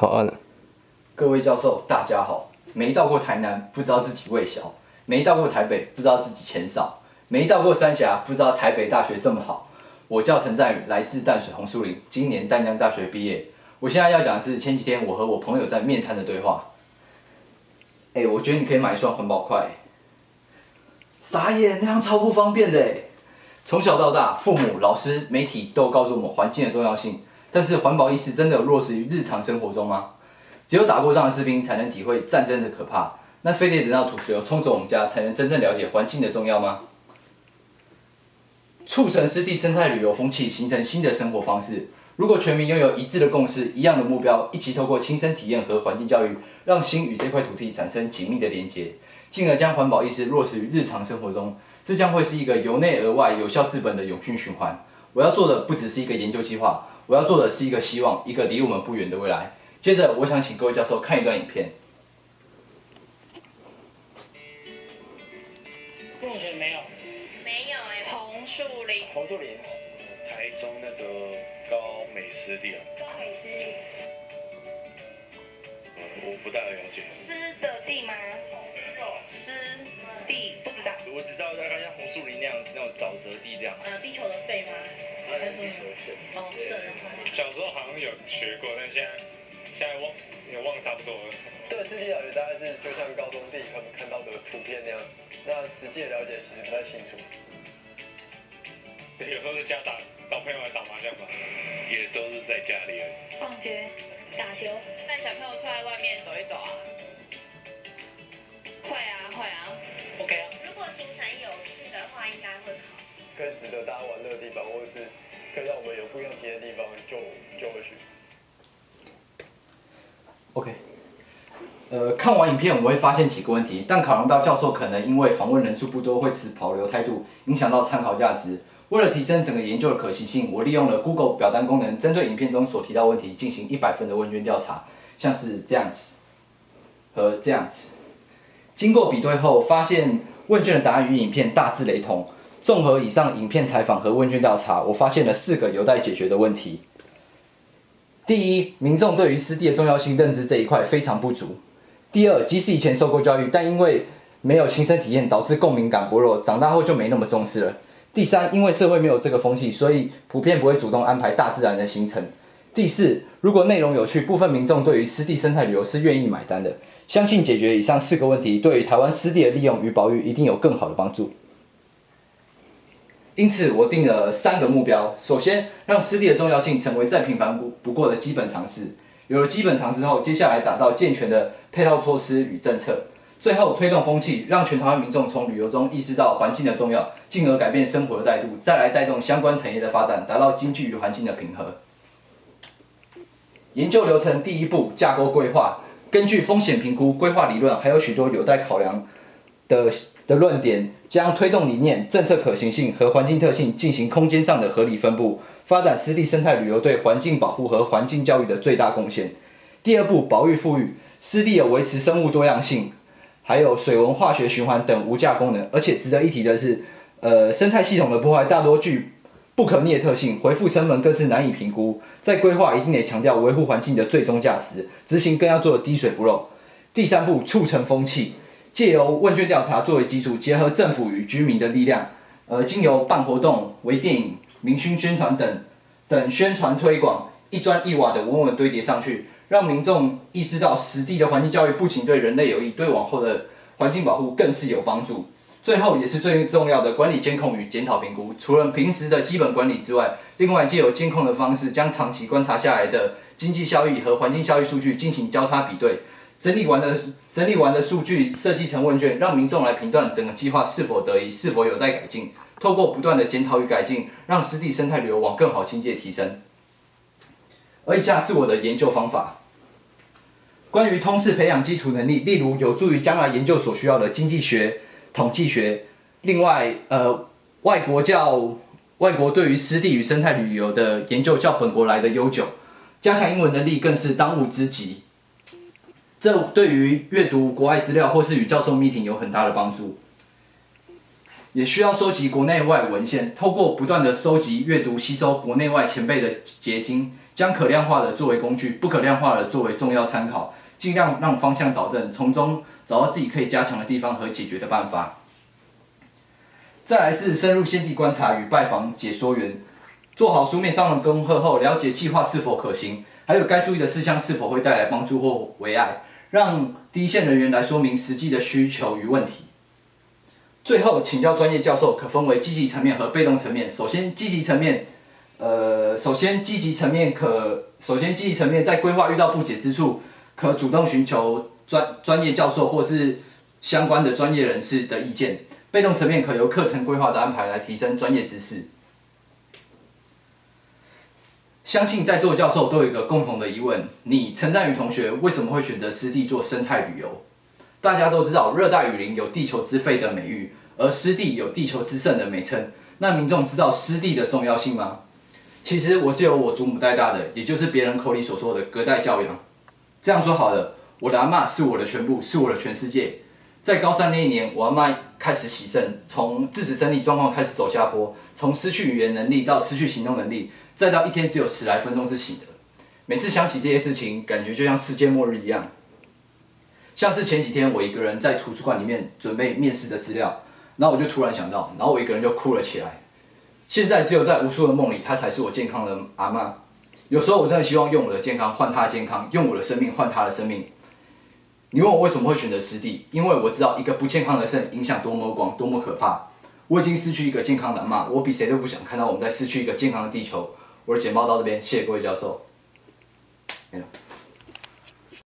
好按了。各位教授，大家好。没到过台南，不知道自己胃小；没到过台北，不知道自己钱少；没到过三峡，不知道台北大学这么好。我叫陈赞宇，来自淡水红树林，今年淡江大学毕业。我现在要讲的是前几天我和我朋友在面谈的对话。我觉得你可以买一双环保筷。傻眼，那样超不方便的哎。从小到大，父母、老师、媒体都有告诉我们环境的重要性，但是环保意识真的有落实于日常生活中吗？只有打过仗的士兵才能体会战争的可怕，那非得等到土石流冲走我们家，才能真正了解环境的重要吗？促成湿地生态旅游风气，形成新的生活方式。如果全民拥有一致的共识、一样的目标，一起透过亲身体验和环境教育，让心与这块土地产生紧密的连结，进而将环保意识落实于日常生活中，这将会是一个由内而外、有效治本的永续循环。我要做的不只是一个研究计划，我要做的是一个希望，一个离我们不远的未来。接着，我想请各位教授看一段影片。目前没有。没有红树林。红树林。台中那个高美湿地啊。高美湿地。我不大了解。湿的地吗？湿地不知道。我只知道大概像红树林那样子，那种沼泽地这样。地球的肺吗？地球的肾。哦，肾。小时候好像有学过，但现在也忘差不多了。对湿地了解大概是就像高中自己看到的图片那样，那实际的了解其实不太清楚。有时候在家找朋友来打麻将吧，也都是在家里而已。逛街、打球，带小朋友出来外面走一走啊。会啊。OK 啊。如果行程有趣的话，应该会考。可以值得大家玩乐的地方，或者是可以让我们有不一样体验的地方，就会去。OK， 看完影片我们会发现几个问题，但考量到教授可能因为访问人数不多会持保留态度，影响到参考价值。为了提升整个研究的可行性，我利用了 Google 表单功能，针对影片中所提到问题进行100份的问卷调查，像是这样子和这样子。经过比对后，发现问卷的答案与影片大致雷同。综合以上影片采访和问卷调查，我发现了4个有待解决的问题。第一，民众对于湿地的重要性认知这一块非常不足。第二，即使以前受过教育，但因为没有亲身体验，导致共鸣感薄弱，长大后就没那么重视了。第三，因为社会没有这个风气，所以普遍不会主动安排大自然的行程。第四，如果内容有趣，部分民众对于湿地生态旅游是愿意买单的。相信解决以上4个问题，对于台湾湿地的利用与保育一定有更好的帮助。因此，我定了3个目标。首先，让湿地的重要性成为再平凡不过的基本常识。有了基本常识后，接下来打造健全的配套措施与政策。最后，推动风气，让全台湾民众从旅游中意识到环境的重要，进而改变生活的态度，再来带动相关产业的发展，达到经济与环境的平衡。研究流程第1步，架构规划。根据风险评估、规划理论，还有许多有待考量的论点，将推动理念、政策可行性和环境特性进行空间上的合理分布，发展湿地生态旅游对环境保护和环境教育的最大贡献。第2步，保育富裕。湿地有维持生物多样性，还有水文化学循环等无价功能，而且值得一提的是，生态系统的破坏大多具不可逆的特性，回复成本更是难以评估。在规划一定得强调维护环境的最终价值，执行更要做的滴水不漏。第3步，促成风气。借由问卷调查作为基础，结合政府与居民的力量，经由办活动、微电影、明星宣传等宣传推广，一砖一瓦的稳稳堆叠上去，让民众意识到实地的环境教育不仅对人类有益，对往后的环境保护更是有帮助。最后也是最重要的管理监控与检讨评估，除了平时的基本管理之外，另外借由监控的方式，将长期观察下来的经济效益和环境效益数据进行交叉比对。整理完的数据设计成问卷，让民众来评断整个计划是否得宜，是否有待改进。透过不断的检讨与改进，让湿地生态旅游往更好境界提升。而以下是我的研究方法。关于通识培养基础能力，例如有助于将来研究所需要的经济学、统计学。另外，外国对于湿地与生态旅游的研究较本国来的悠久，加强英文能力更是当务之急。这对于阅读国外资料或是与教授 meeting 有很大的帮助。也需要收集国内外文献，透过不断的收集、阅读、吸收国内外前辈的结晶，将可量化的作为工具，不可量化的作为重要参考，尽量让方向导正，从中找到自己可以加强的地方和解决的办法。再来是深入现地观察与拜访解说员，做好书面上的功课后，了解计划是否可行，还有该注意的事项是否会带来帮助或危害，让第一线人员来说明实际的需求与问题。最后，请教专业教授可分为积极层面和被动层面。首先，积极层面在规划遇到不解之处，可主动寻求专业教授或是相关的专业人士的意见。被动层面可由课程规划的安排来提升专业知识。相信在座的教授都有一个共同的疑问：你陈赞宇同学为什么会选择湿地做生态旅游？大家都知道，热带雨林有地球之肺的美誉，而湿地有地球之肾的美称。那民众知道湿地的重要性吗？其实我是由我祖母带大的，也就是别人口里所说的隔代教养。这样说好了，我的阿嬷是我的全部，是我的全世界。在高三那一年，我阿嬷开始洗肾，从致死生理状况开始走下坡，从失去语言能力到失去行动能力，再到一天只有10来分钟是醒的。每次想起这些事情，感觉就像世界末日一样。像是前几天我一个人在图书馆里面准备面试的资料，然后我就突然想到，然后我一个人就哭了起来。现在只有在无数的梦里，她才是我健康的阿嬷。有时候我真的希望用我的健康换她的健康，用我的生命换她的生命。你问我为什么会选择湿地？因为我知道一个不健康的肾影响多么广，多么可怕。我已经失去一个健康的阿嬷，我比谁都不想看到我们在失去一个健康的地球。我的简报到这边，谢谢各位教授。没了。